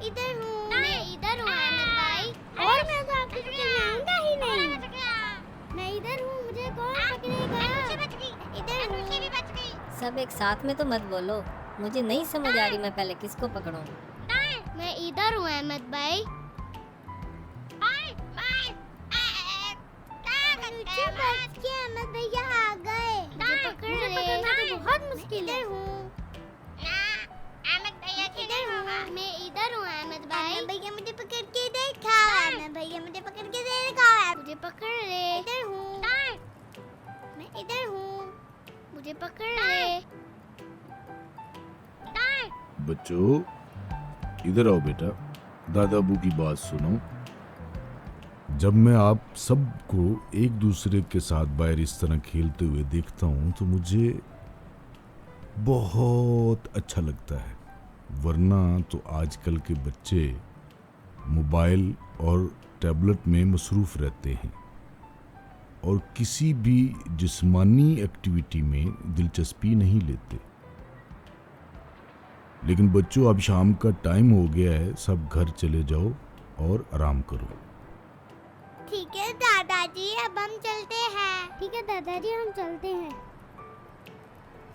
इधर हूँ, मैं इधर हूँ अहमद भाई। और मैं तो आपको पकड़ने आऊंगा ही नहीं। मैं इधर हूँ, मुझे कौन पकड़ेगा? इधर हूँ। सब एक साथ में तो मत बोलो, मुझे नहीं समझ आ रही मैं पहले किसको पकड़ूं। मैं इधर हूँ अहमद भाई। अहमद भैया आ गए। मुझे पकड़ना तो बहुत मुश्किल है। मैं इधर हूँ अहमद भाई। भैया मुझे पकड़ के देखा। भैया मुझे पकड़ के देखा। मुझे पकड़ ले। इधर हूँ, मैं इधर हूँ, मुझे पकड़ ले। बच्चों इधर आओ बेटा, दादा अबू की बात सुनो। जब मैं आप सबको एक दूसरे के साथ बाहर इस तरह खेलते हुए देखता हूँ तो मुझे बहुत अच्छा लगता है, वरना तो आजकल के बच्चे मोबाइल और टैबलेट में मसरूफ़ रहते हैं और किसी भी जिस्मानी एक्टिविटी में दिलचस्पी नहीं लेते। लेकिन बच्चों अब शाम का टाइम हो गया है, सब घर चले जाओ और आराम करो। ठीक है दादाजी, अब हम चलते हैं। ठीक है दादाजी, हम चलते हैं।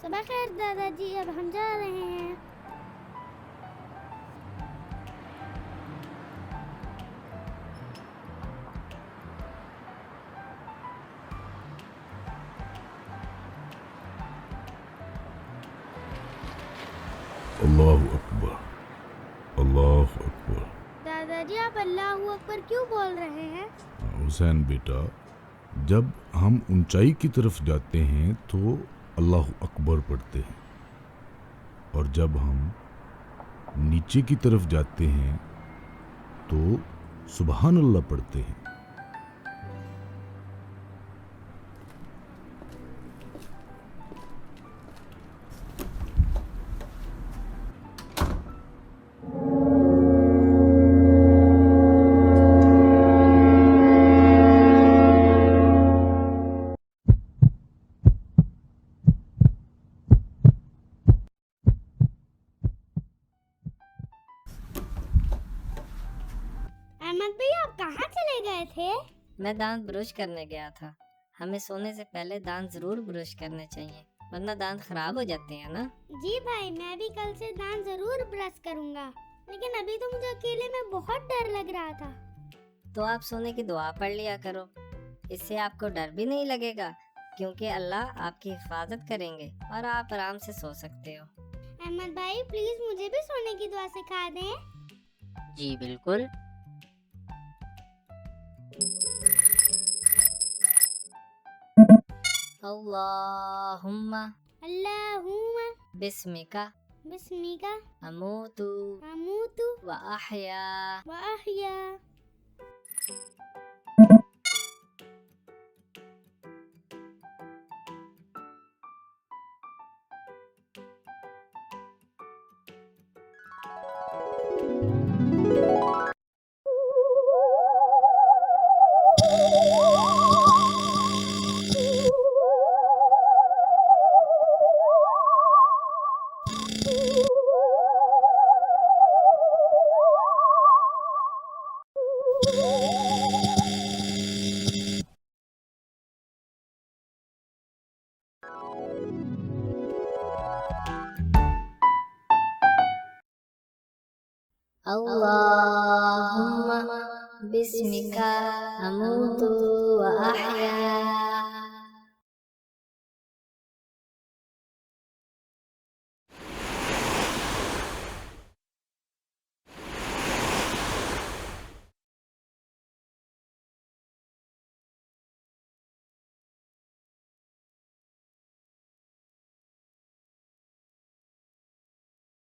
सुबह खैर दादाजी, अब हम जा रहे हैं। अल्लाहु अकबर, अल्लाहु अकबर। दादाजी आप अल्लाहू अकबर क्यों बोल रहे हैं? हुसैन बेटा, जब हम ऊंचाई की तरफ जाते हैं तो अल्लाह अकबर पढ़ते हैं और जब हम नीचे की तरफ जाते हैं तो सुबहान अल्लाह पढ़ते हैं। अहमद भैया आप कहाँ चले गए थे? मैं दांत ब्रश करने गया था। हमें सोने से पहले दांत जरूर ब्रश करने चाहिए, वरना दांत खराब हो जाते हैं ना। जी भाई, मैं भी कल से दांत जरूर ब्रश करूंगा, लेकिन अभी तो मुझे अकेले में बहुत डर लग रहा था। तो आप सोने की दुआ पढ़ लिया करो, इससे आपको डर भी नहीं लगेगा, क्योंकि अल्लाह आपकी हिफाजत करेंगे और आप आराम से सो सकते हो। अहमद भाई प्लीज मुझे भी सोने की दुआ सिखा दें। जी बिल्कुल। अल्लाहुम्मा अल्लाहुम्मा बिस्मिका बिस्मिका अमूतु अमूतु व अहया। व अहया। अल्लाहुम्मा बिस्मिका अमूतु व अहया।